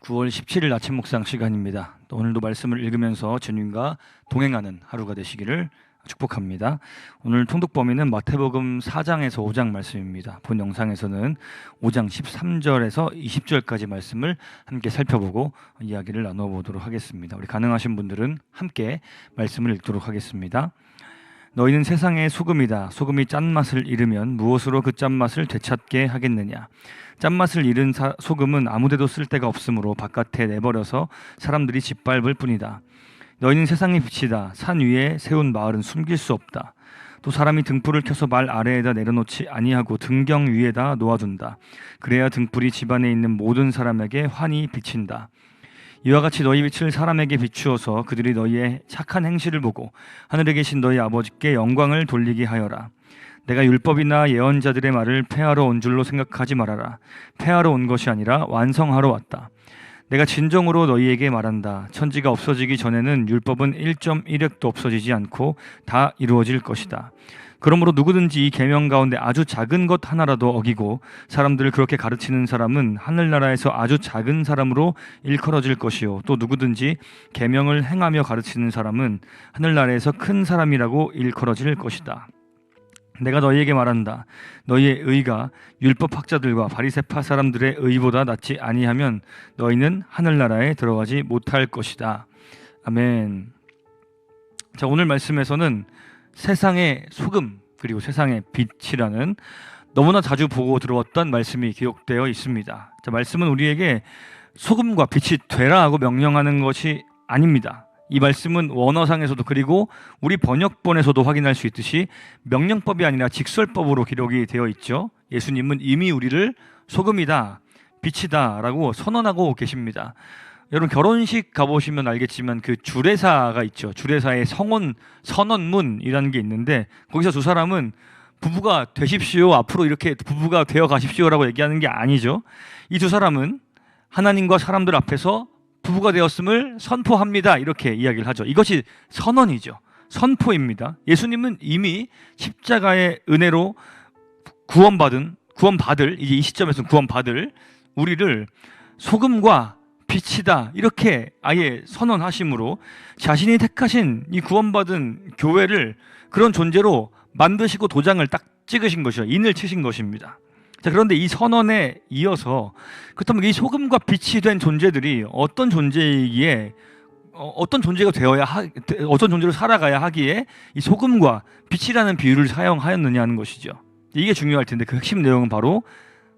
9월 17일 아침 묵상 시간입니다. 또 오늘도 말씀을 읽으면서 주님과 동행하는 하루가 되시기를 축복합니다. 오늘 통독 범위는 마태복음 4장에서 5장 말씀입니다. 본 영상에서는 5장 13절에서 20절까지 말씀을 함께 살펴보고 이야기를 나눠보도록 하겠습니다. 우리 가능하신 분들은 함께 말씀을 읽도록 하겠습니다. 너희는 세상의 소금이다. 소금이 짠맛을 잃으면 무엇으로 그 짠맛을 되찾게 하겠느냐. 짠맛을 잃은 소금은 아무데도 쓸 데가 없으므로 바깥에 내버려서 사람들이 짓밟을 뿐이다. 너희는 세상의 빛이다. 산 위에 세운 마을은 숨길 수 없다. 또 사람이 등불을 켜서 말 아래에다 내려놓지 아니하고 등경 위에다 놓아둔다. 그래야 등불이 집안에 있는 모든 사람에게 환히 비친다. 이와 같이 너희 빛을 사람에게 비추어서 그들이 너희의 착한 행실을 보고 하늘에 계신 너희 아버지께 영광을 돌리게 하여라. 내가 율법이나 예언자들의 말을 폐하러 온 줄로 생각하지 말아라. 폐하러 온 것이 아니라 완성하러 왔다. 내가 진정으로 너희에게 말한다. 천지가 없어지기 전에는 율법은 1.1획도 없어지지 않고 다 이루어질 것이다. 그러므로 누구든지 이 계명 가운데 아주 작은 것 하나라도 어기고 사람들을 그렇게 가르치는 사람은 하늘나라에서 아주 작은 사람으로 일컬어질 것이요, 또 누구든지 계명을 행하며 가르치는 사람은 하늘나라에서 큰 사람이라고 일컬어질 것이다. 내가 너희에게 말한다. 너희의 의가 율법학자들과 바리새파 사람들의 의보다 낫지 아니하면 너희는 하늘나라에 들어가지 못할 것이다. 아멘. 자, 오늘 말씀에서는 세상의 소금 그리고 세상의 빛이라는 너무나 자주 보고 들어왔던 말씀이 기록되어 있습니다. 자, 말씀은 우리에게 소금과 빛이 되라 하고 명령하는 것이 아닙니다. 이 말씀은 원어상에서도 그리고 우리 번역본에서도 확인할 수 있듯이 명령법이 아니라 직설법으로 기록이 되어 있죠. 예수님은 이미 우리를 소금이다, 빛이다 라고 선언하고 계십니다. 여러분 결혼식 가보시면 알겠지만 그 주례사가 있죠. 주례사의 선언문이라는 게 있는데 거기서 두 사람은 부부가 되십시오, 앞으로 이렇게 부부가 되어 가십시오라고 얘기하는 게 아니죠. 이 두 사람은 하나님과 사람들 앞에서 부부가 되었음을 선포합니다, 이렇게 이야기를 하죠. 이것이 선언이죠. 선포입니다. 예수님은 이미 십자가의 은혜로 구원받을 이제 이 시점에서는 구원받을 우리를 소금과 빛이다 이렇게 아예 선언하심으로 자신이 택하신 이 구원받은 교회를 그런 존재로 만드시고 도장을 딱 찍으신 것이죠. 인을 치신 것입니다. 자, 그런데 이 선언에 이어서 그렇다면 이 소금과 빛이 된 존재들이 어떤 존재이기에 어떤 존재가 어떤 존재로 살아가야 하기에 이 소금과 빛이라는 비유를 사용하였느냐 하는 것이죠. 이게 중요할 텐데 그 핵심 내용은 바로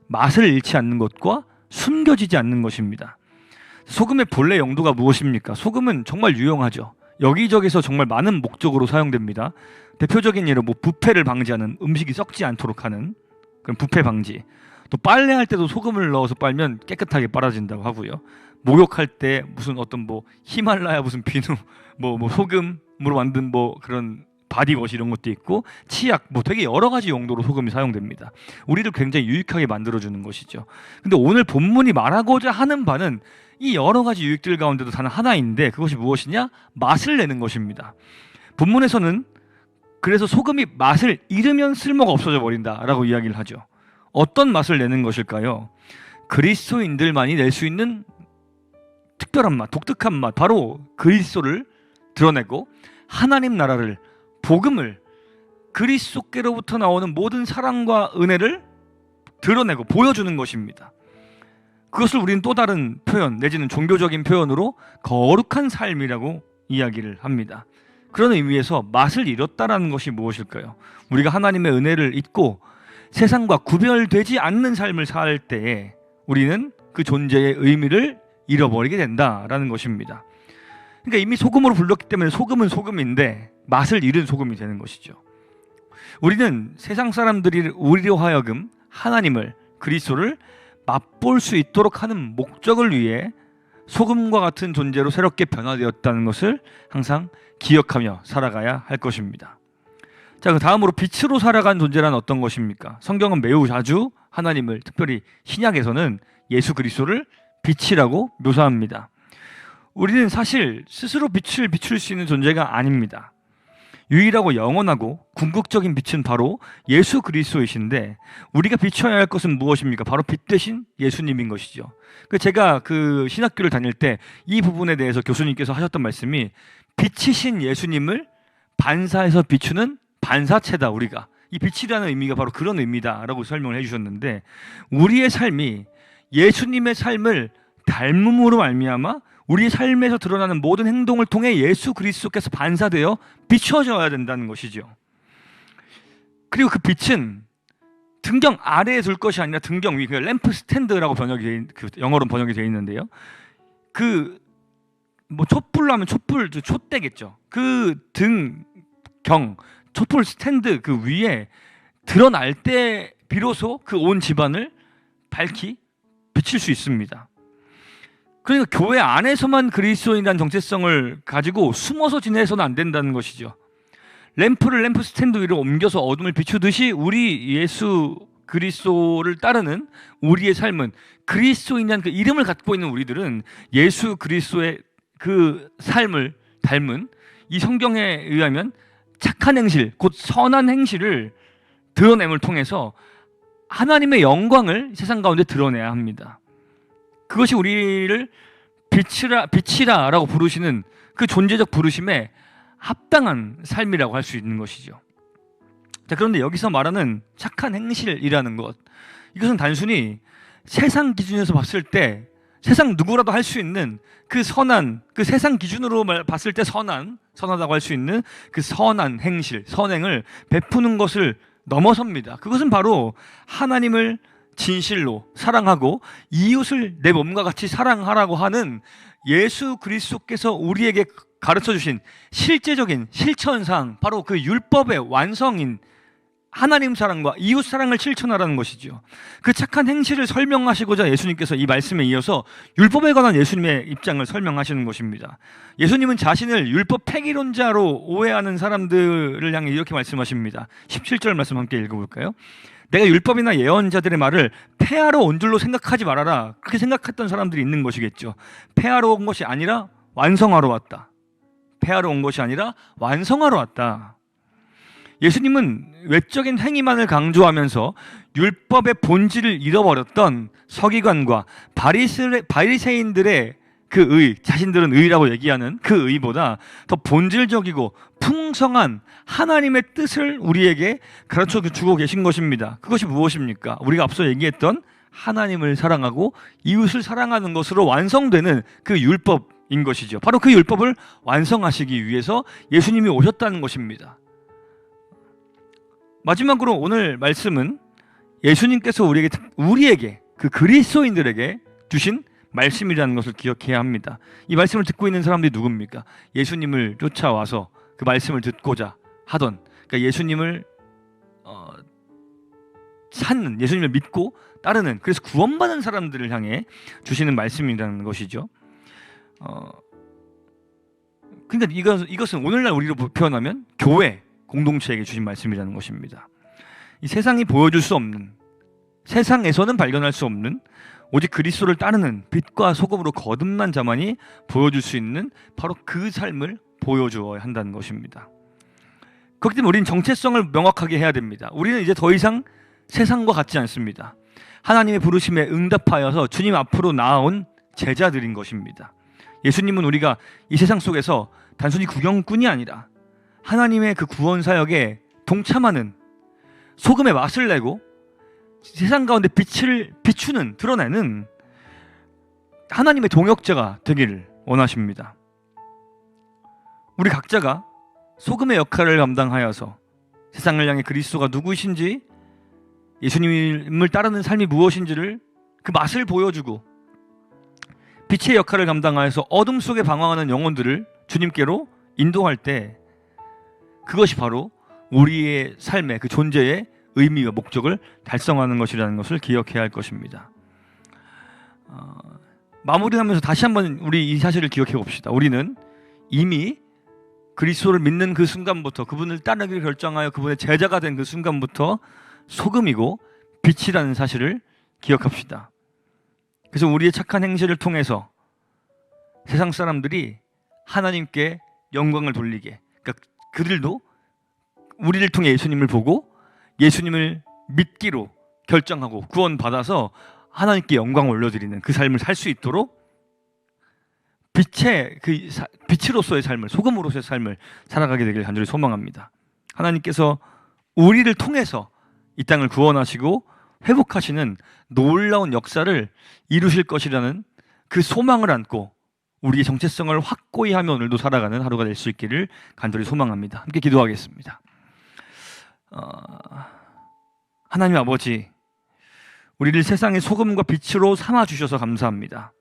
맛을 잃지 않는 것과 숨겨지지 않는 것입니다. 소금의 본래 용도가 무엇입니까? 소금은 정말 유용하죠. 여기저기서 정말 많은 목적으로 사용됩니다. 대표적인 예로 부패를 방지하는, 음식이 썩지 않도록 하는 그런 부패 방지. 또 빨래할 때도 소금을 넣어서 빨면 깨끗하게 빨아진다고 하고요. 목욕할 때 무슨 히말라야 무슨 비누 소금으로 만든 그런 바디워시 이런 것도 있고, 치약 되게 여러 가지 용도로 소금이 사용됩니다. 우리를 굉장히 유익하게 만들어주는 것이죠. 근데 오늘 본문이 말하고자 하는 바는 이 여러 가지 유익들 가운데도 단 하나인데 그것이 무엇이냐? 맛을 내는 것입니다. 본문에서는 그래서 소금이 맛을 잃으면 쓸모가 없어져 버린다라고 이야기를 하죠. 어떤 맛을 내는 것일까요? 그리스도인들만이 낼 수 있는 특별한 맛, 독특한 맛, 바로 그리스도를 드러내고 하나님 나라를, 복음을, 그리스도께로부터 나오는 모든 사랑과 은혜를 드러내고 보여주는 것입니다. 그것을 우리는 또 다른 표현 내지는 종교적인 표현으로 거룩한 삶이라고 이야기를 합니다. 그런 의미에서 맛을 잃었다라는 것이 무엇일까요? 우리가 하나님의 은혜를 잊고 세상과 구별되지 않는 삶을 살 때에 우리는 그 존재의 의미를 잃어버리게 된다라는 것입니다. 그러니까 이미 소금으로 불렀기 때문에 소금은 소금인데 맛을 잃은 소금이 되는 것이죠. 우리는 세상 사람들이 우리로 하여금 하나님을, 그리스도를 맛볼 수 있도록 하는 목적을 위해 소금과 같은 존재로 새롭게 변화되었다는 것을 항상 기억하며 살아가야 할 것입니다. 자, 그 다음으로 빛으로 살아간 존재란 어떤 것입니까? 성경은 매우 자주 하나님을, 특별히 신약에서는 예수 그리스도를 빛이라고 묘사합니다. 우리는 사실 스스로 빛을 비출 수 있는 존재가 아닙니다. 유일하고 영원하고 궁극적인 빛은 바로 예수 그리스도이신데 우리가 비춰야 할 것은 무엇입니까? 바로 빛 대신 예수님인 것이죠. 제가 그 신학교를 다닐 때 이 부분에 대해서 교수님께서 하셨던 말씀이 빛이신 예수님을 반사해서 비추는 반사체다. 우리가 이 빛이라는 의미가 바로 그런 의미다라고 설명을 해주셨는데 우리의 삶이 예수님의 삶을 닮음으로 말미암아 우리 삶에서 드러나는 모든 행동을 통해 예수 그리스도께서 반사되어 비춰져야 된다는 것이죠. 그리고 그 빛은 등경 아래에 둘 것이 아니라 등경 위, 그 램프 스탠드라고 영어로 번역이 되어 있는데요. 뭐 촛불로 하면 촛불, 촛대겠죠. 그 등경, 촛불 스탠드 그 위에 드러날 때 비로소 그 온 집안을 밝히 비칠 수 있습니다. 그러니까 교회 안에서만 그리스도인이라는 정체성을 가지고 숨어서 지내서는 안 된다는 것이죠. 램프를 램프 스탠드 위로 옮겨서 어둠을 비추듯이 우리 예수 그리스도를 따르는 우리의 삶은 그리스도인이라는 그 이름을 갖고 있는 우리들은 예수 그리스도의 그 삶을 닮은 이 성경에 의하면 착한 행실, 곧 선한 행실을 드러냄을 통해서 하나님의 영광을 세상 가운데 드러내야 합니다. 그것이 우리를 빛이라라고 부르시는 그 존재적 부르심에 합당한 삶이라고 할 수 있는 것이죠. 자, 그런데 여기서 말하는 착한 행실이라는 것, 이것은 단순히 세상 기준에서 봤을 때 세상 누구라도 할 수 있는 그 선한, 그 세상 기준으로 봤을 때 선하다고 할 수 있는 그 선한 행실, 선행을 베푸는 것을 넘어섭니다. 그것은 바로 하나님을 진실로 사랑하고 이웃을 내 몸과 같이 사랑하라고 하는 예수 그리스도께서 우리에게 가르쳐 주신 실제적인 실천상, 바로 그 율법의 완성인 하나님 사랑과 이웃 사랑을 실천하라는 것이죠. 그 착한 행실을 설명하시고자 예수님께서 이 말씀에 이어서 율법에 관한 예수님의 입장을 설명하시는 것입니다. 예수님은 자신을 율법 폐기론자로 오해하는 사람들을 향해 이렇게 말씀하십니다. 17절 말씀 함께 읽어볼까요? 내가 율법이나 예언자들의 말을 폐하러 온 줄로 생각하지 말아라. 그렇게 생각했던 사람들이 있는 것이겠죠. 폐하러 온 것이 아니라 완성하러 왔다. 폐하러 온 것이 아니라 완성하러 왔다. 예수님은 외적인 행위만을 강조하면서 율법의 본질을 잃어버렸던 서기관과 바리새인들의 그 의, 자신들은 의라고 얘기하는 그 의보다 더 본질적이고 풍성한 하나님의 뜻을 우리에게 가르쳐 주고 계신 것입니다. 그것이 무엇입니까? 우리가 앞서 얘기했던 하나님을 사랑하고 이웃을 사랑하는 것으로 완성되는 그 율법인 것이죠. 바로 그 율법을 완성하시기 위해서 예수님이 오셨다는 것입니다. 마지막으로 오늘 말씀은 예수님께서 우리에게 그 그리스도인들에게 주신 말씀이라는 것을 기억해야 합니다. 이 말씀을 듣고 있는 사람들이 누굽니까? 예수님을 쫓아와서 그 말씀을 듣고자 하던, 그러니까 예수님을 찾는, 예수님을 믿고 따르는, 그래서 구원받은 사람들을 향해 주시는 말씀이라는 것이죠. 그러니까 이것은 오늘날 우리로 표현하면 교회 공동체에게 주신 말씀이라는 것입니다. 이 세상이 보여줄 수 없는, 세상에서는 발견할 수 없는, 오직 그리스도를 따르는 빛과 소금으로 거듭난 자만이 보여줄 수 있는 바로 그 삶을 보여주어야 한다는 것입니다. 그렇기 때문에 우리는 정체성을 명확하게 해야 됩니다. 우리는 이제 더 이상 세상과 같지 않습니다. 하나님의 부르심에 응답하여서 주님 앞으로 나아온 제자들인 것입니다. 예수님은 우리가 이 세상 속에서 단순히 구경꾼이 아니라 하나님의 그 구원 사역에 동참하는, 소금의 맛을 내고 세상 가운데 빛을 비추는, 드러내는 하나님의 동역자가 되기를 원하십니다. 우리 각자가 소금의 역할을 감당하여서 세상을 향해 그리스도가 누구이신지, 예수님을 따르는 삶이 무엇인지를 그 맛을 보여주고 빛의 역할을 감당하여서 어둠 속에 방황하는 영혼들을 주님께로 인도할 때, 그것이 바로 우리의 삶의 그 존재의 의미와 목적을 달성하는 것이라는 것을 기억해야 할 것입니다. 마무리하면서 다시 한번 우리 이 사실을 기억해 봅시다. 우리는 이미 그리스도를 믿는 그 순간부터, 그분을 따르기를 결정하여 그분의 제자가 된 그 순간부터 소금이고 빛이라는 사실을 기억합시다. 그래서 우리의 착한 행실을 통해서 세상 사람들이 하나님께 영광을 돌리게, 그러니까 그들도 우리를 통해 예수님을 보고 예수님을 믿기로 결정하고 구원받아서 하나님께 영광을 올려드리는 그 삶을 살 수 있도록 빛으로서의 삶을, 소금으로서의 삶을 살아가게 되길 간절히 소망합니다. 하나님께서 우리를 통해서 이 땅을 구원하시고 회복하시는 놀라운 역사를 이루실 것이라는 그 소망을 안고 우리의 정체성을 확고히 하며 오늘도 살아가는 하루가 될 수 있기를 간절히 소망합니다. 함께 기도하겠습니다. 하나님 아버지, 우리를 세상의 소금과 빛으로 삼아주셔서 감사합니다.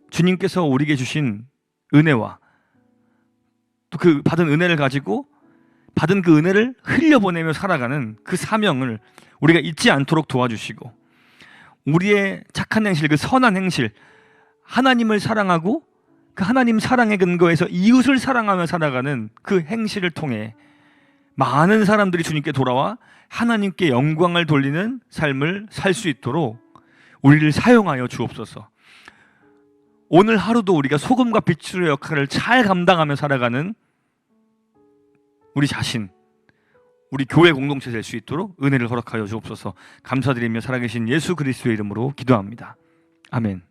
주님께서 우리에게 주신 은혜와 또 그 받은 은혜를 가지고 받은 그 은혜를 흘려보내며 살아가는 그 사명을 우리가 잊지 않도록 도와주시고, 우리의 착한 행실, 그 선한 행실, 하나님을 사랑하고 그 하나님 사랑의 근거에서 이웃을 사랑하며 살아가는 그 행실을 통해 많은 사람들이 주님께 돌아와 하나님께 영광을 돌리는 삶을 살 수 있도록 우리를 사용하여 주옵소서. 오늘 하루도 우리가 소금과 빛의 역할을 잘 감당하며 살아가는 우리 자신, 우리 교회 공동체 될 수 있도록 은혜를 허락하여 주옵소서. 감사드리며 살아계신 예수 그리스도의 이름으로 기도합니다. 아멘.